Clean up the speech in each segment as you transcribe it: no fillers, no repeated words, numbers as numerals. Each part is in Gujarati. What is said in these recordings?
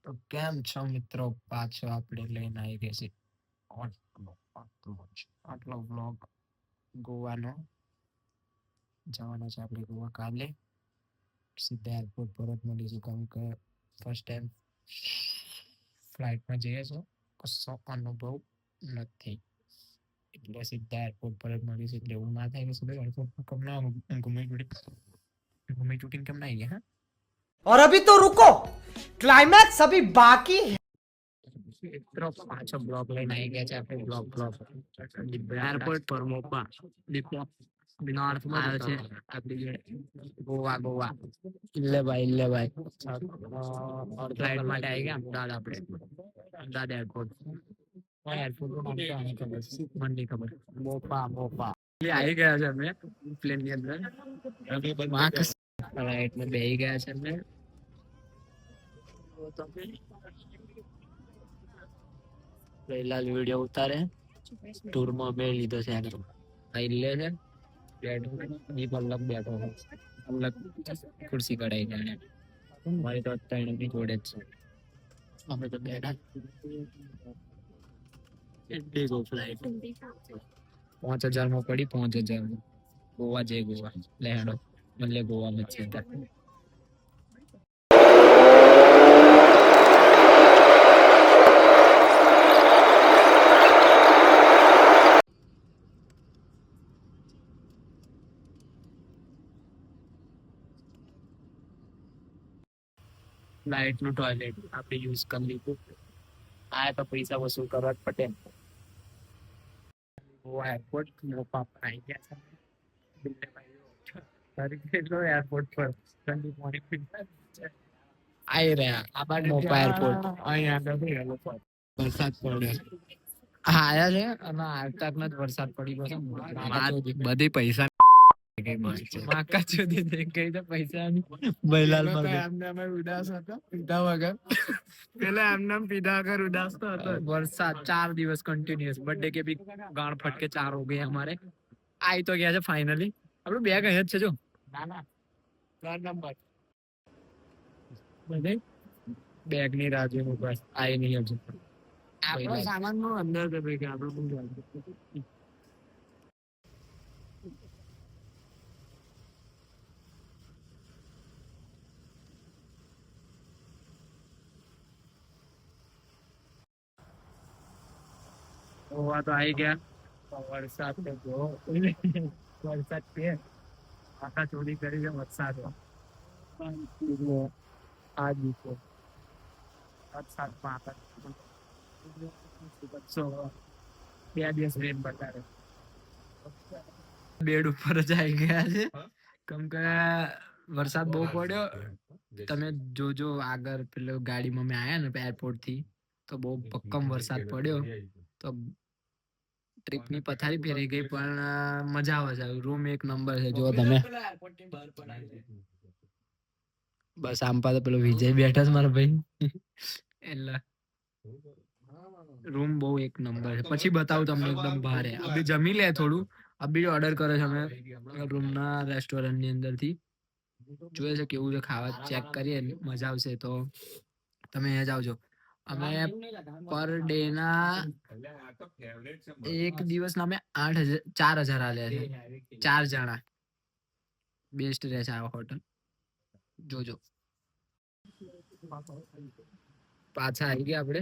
તો કેમ છો મિત્રો? પાછો આપણે લઈને આવી ગયા છે આટલો વ્લોગ ગોવાનો. જવાના છે આપણે ગોવા કાલે. સીધા એરપોર્ટ પર જ મળીશું, કેમ કે ફર્સ્ટ ટાઈમ ફ્લાઇટમાં જઈએ છો, કશો અનુભવ નથી, એટલે સીધા એરપોર્ટ પર જ મળીશું. એટલે એવું ના થાય કે સીધા એરપોર્ટ પર કેમ ના ઘૂમી ચૂટીને કેમ ના આવી ગયા? और अभी तो रुको, क्लाइमैक्स अभी बाकी है। મિત્રો પાછો બ્લોગ લઈને આવી ગયા છે આપણે. એરપોર્ટ પર મોપા નોર્થ માં આવે છે આપણી જોડે ગોવા. ઇલ્લે ભાઈ ફ્લાઇટ માટે આવી ગયા અમદાવાદ. આપણે અમદાવાદ એરપોર્ટ મને નહીં ખબર. મોપા આવી ગયા છે અમે પ્લેન ની અંદર. ફ્લાઇટમાં બેસી ગયા છે અમે. પહેલા વિડીયો ઉતારે ટૂરમાં બે લીધો છે એનો. લે છે દીપ અલગ બેઠો છે, અલગ ખુરશી કઢાઈ જાણે. મારી તો અત્યારે જોડે જ છે. અમે તો બેઠા એટલી ગો ફ્લાઇટ 5,000 માં પડી. 5,000 ગોવા જય ગોવા લેડો મતલે ગોવા માં સીધા. ફ્લાઇટ નું ટોયલેટ આપણે યુઝ કરી લીધું. આ તો પૈસા વસૂલ કરવા જ પડે. ગોવા એરપોર્ટ મોપા આવી ગયા છે એરપોર્ટ પર. ઠંડી પાણી આવી રહ્યા મોપા એરપોર્ટ. અહીંયા વરસાદ પડ્યો. આયા છે અને આવતા જ વરસાદ પડી ગયો છે. બધી પૈસા માકા સુધી દેખાય તો પૈસા બૈલાલ એમને અમે ઉદાસ હતો પીધા વગર. પેલા એમને પીધા વગર ઉદાસ તો હતો. વરસાદ 4 દિવસ કન્ટિન્યુઅસ. બર્થડે કે બી ગાણ ફટકે 4 હો ગए हमारे. आई तो गया છે ફાઇનલી. આપણું બેગ અહીંયા જ છે જો. ના 3 નંબર બધે બેગ ની રાહ જોઈને બસ આઈ નહીં હજુ. આપણો સામાન નો અંદર દબાઈ કે આપણો પણ જાય. ગોવા તો આવી ગયા. વરસાદ તો જો વરસાદ કે આખા ચોરી કરી છે વરસાદ. આ દિવસો વરસાદ બે દિવસ રેન બતાવે. બેડ ઉપર જ આવી ગયા છે કેમ કે વરસાદ બહુ પડ્યો. તમે જોજો આગળ પેલો ગાડીમાં મેં આયા ને એરપોર્ટ થી તો બહુ ભક્કમ વરસાદ પડ્યો. તો ટ્રીપ ની પથારી ફેરી ગઈ, પણ મજા આવે છે. રૂમ એક નંબર છે જો તમે. બસ આમ પા પેલો વિજય બેઠા છે મારા ભાઈ. એટલે રૂમ બહુ એક નંબર છે. પછી બતાવું તમને એકદમ ભારે. અભી જમી લે થોડું. અભી ઓર્ડર કરે છે અમે રૂમ ના રેસ્ટોરન્ટ ની અંદર થી. જોઈએ છે કેવું છે ખાવા, ચેક કરીએ. મજા આવશે તો તમે અહીંયા જ આવજો. અમે પર ડે ના એક દિવસના અમે 4,000 આલ્યા છે 4 જણા. બેસ્ટ રહે છે આ હોટલ, જોજો. પાછા આવી ગયા આપણે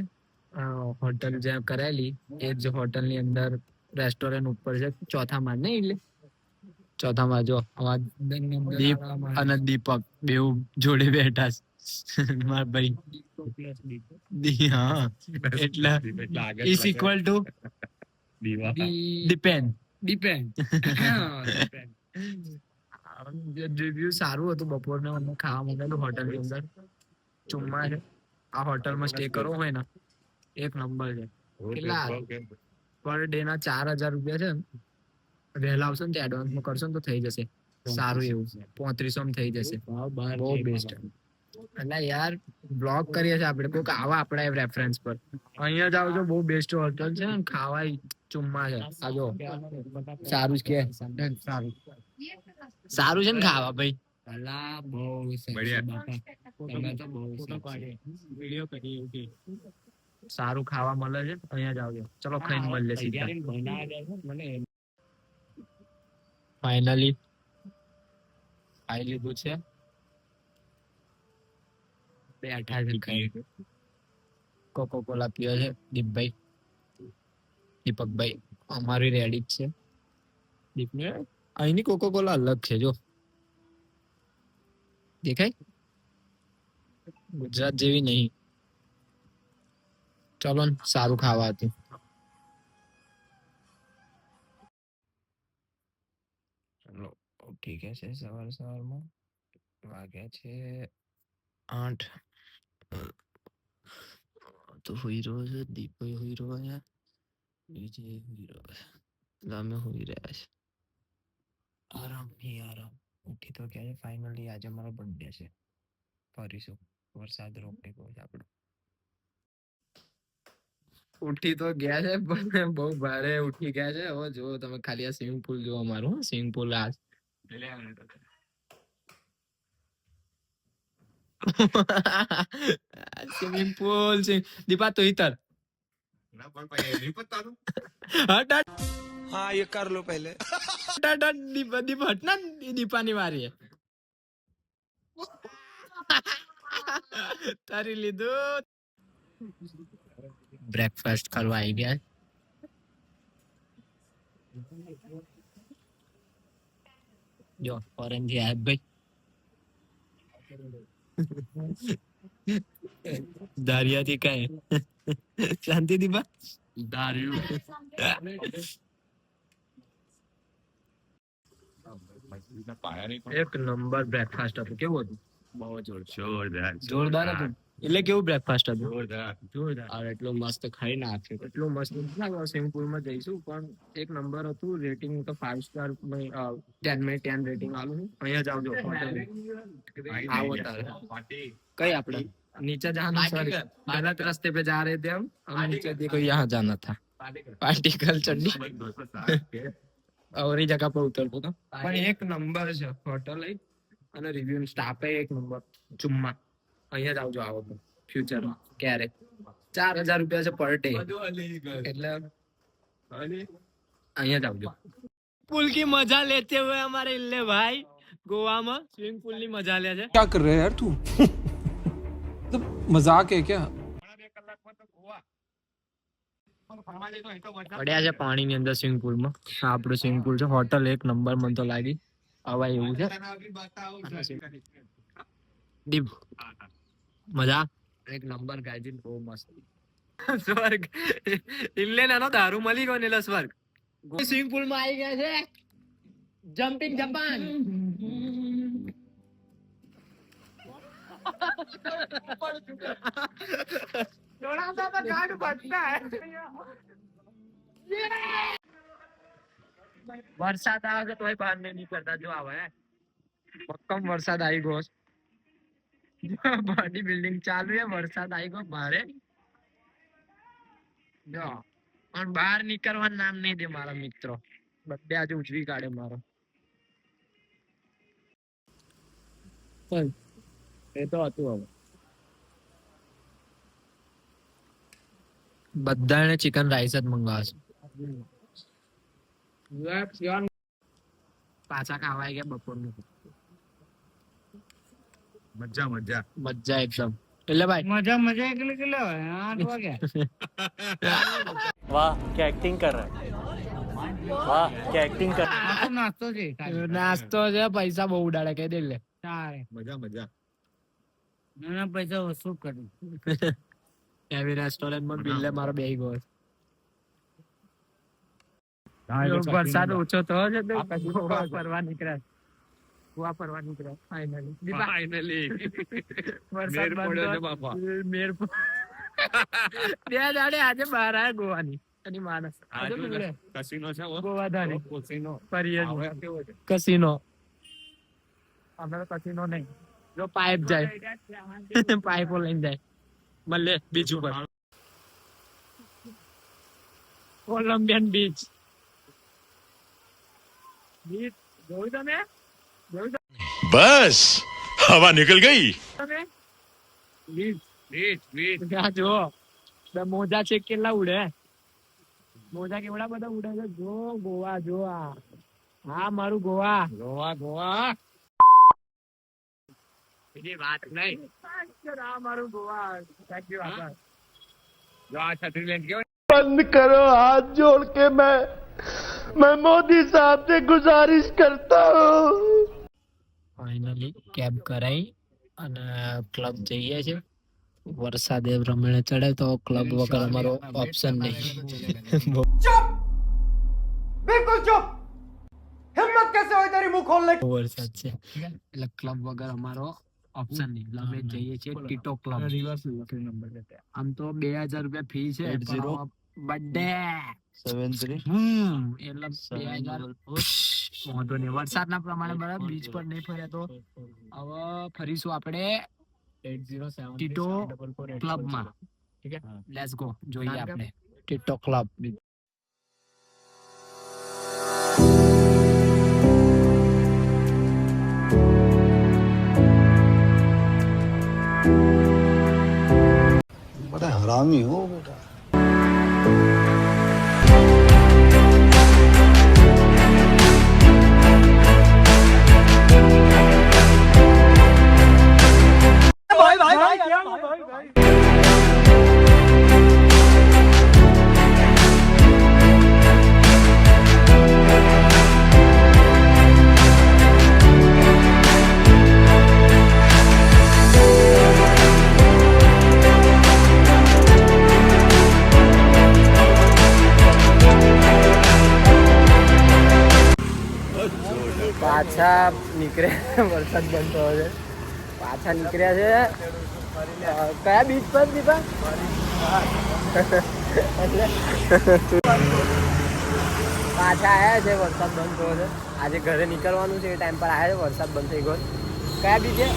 હોટલ જ્યાં કરેલી એ જ હોટલ ની અંદર. રેસ્ટોરન્ટ ઉપર છે ચોથા માળ ને. એટલે ચોથા માળ જો દીપ અને દીપક બેઉ જોડે બેઠા છે મારા ભાઈ. હા એટલે is equal to depend. Review સારું હતું. બપોરને અમને ખાવા મળેલું હોટલ ની અંદર. ચુમ્મા છે. આ હોટલમાં સ્ટે કરવો હોય ને એક નંબર છે. કેટલા પર ડે ના 4,000 રૂપિયા છે. વહેલા આવશો ને એડવાન્સ માં કરશો ને તો થઈ જશે સારું એવું. 3500 માં થઈ જશે. બહુ બેસ્ટ. એટલે યાર બ્લોગ કરીએ છીએ આપણે. કોઈક આવા આપણા રેફરન્સ પર અહીંયા જ આવજો. બહુ બેસ્ટ હોટલ છે. ખાવા ચુમ્મા છે. આજો સારું જ કે સારું છે ને ખાવા ભાઈ. બહુ તમે તો બહુ વિડીયો કરી એવું સારું ખાવા મળે છે અહીંયા જ આવજો ચલો ખાઈને મળીએ સીધા ફાઇનલી ખાઈ લીધું છે બેઠા છે ખાઈ કોકો કોલા પીવે છે દીપકભાઈ અમારી રેડી જ છે દીપને અહીંની કોકો કોલા અલગ છે જો દેખાય ગુજરાત જેવી નહીં ચલો ને સારું ખાવા હતું ચલો ઉઠી ગયા છે સવારમાં વાગ્યા છે 8 તો હોઈ રહ્યો છે દીપભાઈ હોઈ રહ્યો છે વિજય હોઈ રહ્યો છે અમે હોઈ રહ્યા છે આરામ ઉઠી તો ગયા છે ફાઇનલી આજે મારો બર્થડે છે ફરીશું વરસાદ રોકડી ગયો છે આપણો ઉઠી તો ગયા છે પણ બહુ ભારે ઉઠી ગયા છે હવે જો તમે ખાલી આ સ્વિમિંગ પુલ જો અમારું સ્વિમિંગ પુલ આ સ્વિમિંગ પુલ દીપા તો ઈતર हाँ ये कर लो पहले દીપા હટ ના દીપાની વારી તારી લીધું બ્રેકફાસ્ટ કરવા આવી ગયા જો ઓરેન્જ યાદ ભાઈ દારિયાથી કઈ શાંતિ દીપા એક નંબર બ્રેકફાસ્ટ હતું કેવું હતું બહુ જોરદાર હતું એટલે કેવું બ્રેકફાસ્ટ હતું જોરદાર એટલું મસ્ત ખાઈ નાખ્યું એટલું મસ્ત સ્વિમિંગ પુલ માં જઈશું પણ એક નંબર હતું રેટિંગ તો 5 સ્ટાર 10 में 10 રેટિંગ આલું અહીંયા જ આવજો આવો તારે કઈ આપણે नीचे जाना सर गलत रास्ते पे जा रहे थे हम नीचे देखो यहाँ जाना था पार्टिकल चढ़नी और ही जगह पर उतरतो तो પણ એક નંબર છે હોટલ અને રિવ્યુ સ્ટાફ એક નંબર ચુમ્મા અહીંયા જ આવજો આવો તો ફ્યુચરમાં ક્યારે 4000 રૂપિયા છે પર ડે એટલે અહીંયા જ આવજો પુલ की मजा लेते हुए हमारे इल्ले भाई गोवा में स्विमिंग पूल ની મજા લે છે क्या कर रहे हैं यार तू मतलब मजाक है क्या પડ્યા છે પાણીની અંદર સ્વિમિંગ પુલમાં આપણું સ્વિમિંગ પુલ છે હોટલ એક નંબર મને તો લાગી હવા એવું છે ડીપ મજા એક નંબર ગાયજી બહુ મસ્ત સ્વર્ગ ઇલ્લે નાનો દારૂ મળી ગયો ને એટલે સ્વર્ગ સ્વિમિંગ પુલ માં આવી ગયા છે જમ્પિંગ જાપાન વરસાદ આવે છે તોય બહાર નહીં નીકળતા જો આવે પક્કમ વરસાદ આવી ગયો બોડી બિલ્ડિંગ ચાલુ છે વરસાદ આવી ગયો ભારે જો પણ બહાર નીકળવાનું નામ નહીં દે મારા મિત્રો બધે આજે ઉજવી કાઢે મારો પણ એ તો હતું હવે બધાને ચિકન રાઈસ જ મંગાવશે પાછા ખાવા ગયા બપોરનું મજા મજા એકદમ એટલે ભાઈ मजा मजा એટલે કેટલા વાગે 8 વાગ્યા वाह क्या एक्टिंग कर रहा है वाह क्या एक्टिंग कर रहा આ તો નાસ્તો છે નાસ્તો છે પૈસા બહુ ઉડાડે કહી દે લે તારે મજા નાના પૈસા વસૂલ કરી એવી રેસ્ટોરન્ટ માં બિલ મારો બેહી ગયો વરસાદ ઓછો થયો છે તો ગોવા ફરવા નીકળ્યા ફાઇનલી વરસાદ બંધ બાપા મેર બે દાડે આજે બહાર આવ્યા ગોવાની અને માણસ આજે નીકળે કસીનો છે ગોવા ધારી કસીનો ફરીએ કસીનો અમે તો કસીનો નહીં જો પાઇપ જાય પાઇપો લઈને જાય મળે બીચ ઉપર કોલંબિયન બીચ बस हवा निकल गई। તમે આ જો બે મોજા છે કેટલા ઉડે, મોજા કેવડા બધા ઉડે છે. જો ગોવા જો આ, હા મારું ગોવા. બીજી વાત નહીં, આ મારું ગોવા. Thank you, આભાર. જો આ છત્રી લઈને ગયો. बंद करो हाथ जोड़ के मैं मोदी साहब से गुजारिश करता हूँ. ફાઇનલી કેબ કરાઈ અને ક્લબ જઈએ છે. વરસાદ એ પ્રમાણે ચડે તો ક્લબ વગર અમારો ઓપ્શન નહીં. चुप, बिल्कुल चुप. हिम्मत कैसे हुई तेरी मुंह खोलने की? વરસાદ છે એટલે ક્લબ વગર અમારો ઓપ્શન નહીં. ક્લબે જઈએ છીએ ટીટો ક્લબ. આમ તો 2000 રૂપિયા ફી છે. 80 બર્થડે 73 એટલે 2000 વાંધો નહીં. વરસાદના પ્રમાણે બરાબર બીચ પર નહીં ફર્યા તો હવે ફરીશું આપણે ટીટો ક્લબમાં. ઠીક છે, લેટ્સ ગો. જોઈએ આપણે ટીટો ક્લબ. बड़ा हरामी हो बेटा. પાછા નીકળ્યા. વરસાદ બંધ થયો છે, પાછા નીકળ્યા છે. કયા બીચ પર દીપા? પાછા આવ્યા છે. વરસાદ બંધ થયો છે. આજે ઘરે નીકળવાનું છે એ ટાઈમ પર આવ્યા છે. વરસાદ બંધ થઈ ગયો. કયા બીચે?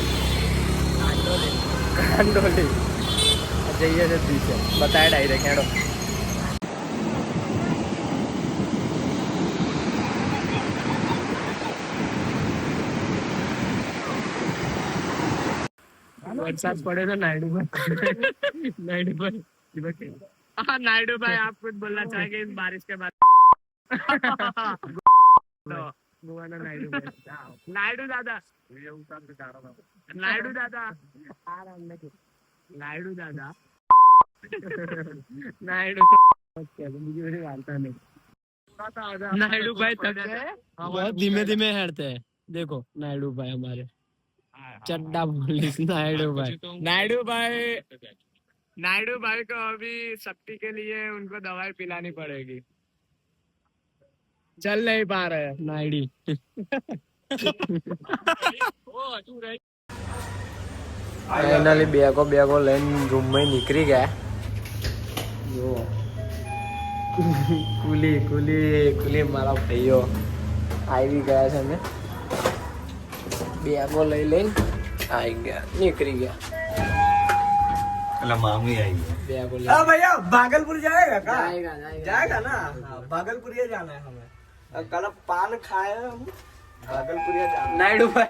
કાંડોલી જઈએ છે બીચે. બતાવે ડાયરેક્ટ હેડો. वरसाद पड़े तो नायडू भाई हाँ नायडू भाई आप कुछ बोलना चाहेंगे इस बारिश के बाद? गोवा ना नायडू भाई, नायडू दादा, नायडू दादा, नायडू दादा, नायडू બીજી બધી વાર્તા નહીં. नायडू भाई थक गए, बहुत धीमे धीमे हेड़ते हैं. देखो नायडू भाई हमारे चड्डा पुलिस. नायडू भाई को अभी शक्ति के लिए उनको दवाई पिलानी पड़ेगी. चल नहीं पा रहे नायडी. ફાઇનલી બેગો લઈને રૂમમાં નીકળી ગયા. જો કુલી મારા ભાઈઓ આવી ગયા છે ને. બેગો લઈને આવી ગયા, નીકળી ગયા. अला मामी आई बेगो ले. भैया भागलपुर जाएगा का? जाएगा. जाएगा ना. हाँ, भागलपुर ही जाना है हमें. कल पान खाए हम, भागलपुर ही जाना. नायडू भाई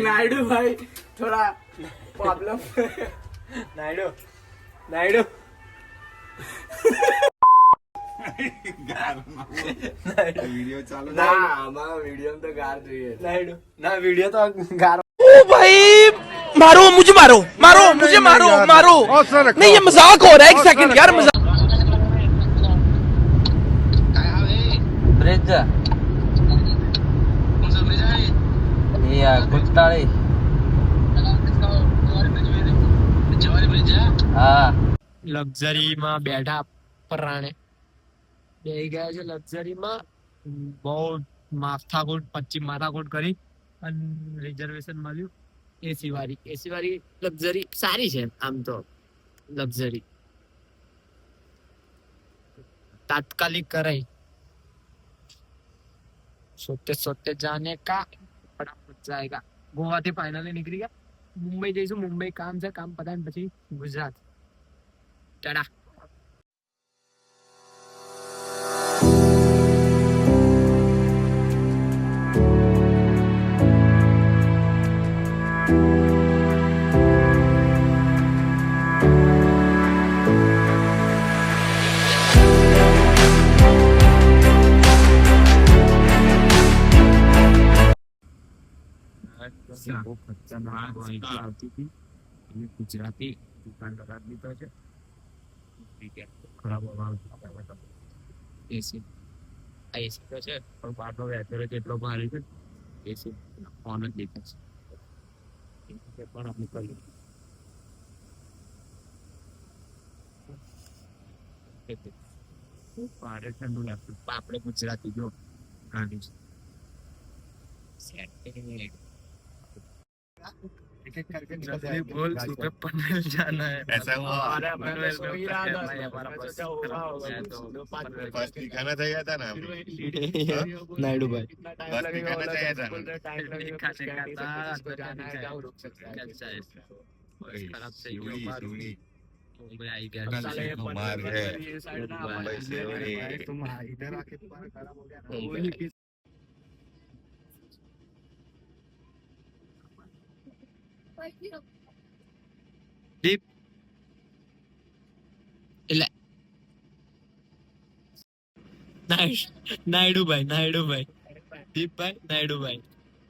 नायडू भाई थोड़ा प्रॉब्लम. नायडू वीडियो चालू ના અમારા વિડિયો તો ગાર જોઈએ. નાયડુ ના વિડિયો તો ગાર. ओ भाई मारो मुझे मारो नहीं ये मजाक हो रहा है. एक सेकंड यार मजाक. ब्रिज ये कुत्ताड़ी हाँ લક્ઝરી માં બેઠા પરાણે બેહી ગયા છે. લક્ઝરી માં બહુ માથાકૂટ કરી અને રિઝર્વેશન મળ્યું. એસી વાળી લક્ઝરી સારી છે આમ તો. લક્ઝરી તાત્કાલિક કરાઈ. सोते जाने का फटाफट जाएगा. गोवाથી ફાઇનલી નીકળી ગયા. મુંબઈ જઈશું. મુંબઈ કામ છે, કામ પતાઈને પછી ગુજરાત. ટાટા. બહુ ખતરનાક વાઇફ આવતી હતી એ ગુજરાતી દુકાનદાર આદમી તો છે ખરાબ અવાજ એસી આ એસી તો છે પણ બહારનો વેધર જ એટલો ભારે છે એસી ઓન જ દેખાય છે પણ આપણે કરીએ ભારે ઠંડુ લાગતું આપણે ગુજરાતી જો ગાંધી जल्दी बोल सुबह पनवेल जाना है ऐसा हुआ बस दिखाना चाहिए था ना नायडू भाई बस दिखाना चाहिए था खराब से आई गया मार है तुम इधर आके तुम्हारा खराब हो गया Deep. नायडू भाई दीप भाई नायडू भाई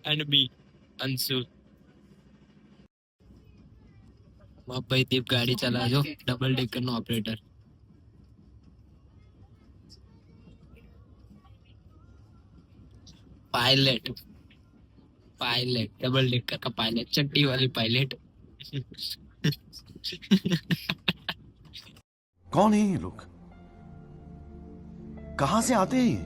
एंड बी अंशु भाई दीप गाड़ी चला जो डबल डेकर नो ऑपरेटर पायलट डबल डेकर का पायलट चट्टी वाली पायलट कौन है ये लोग कहां से आते हैं ये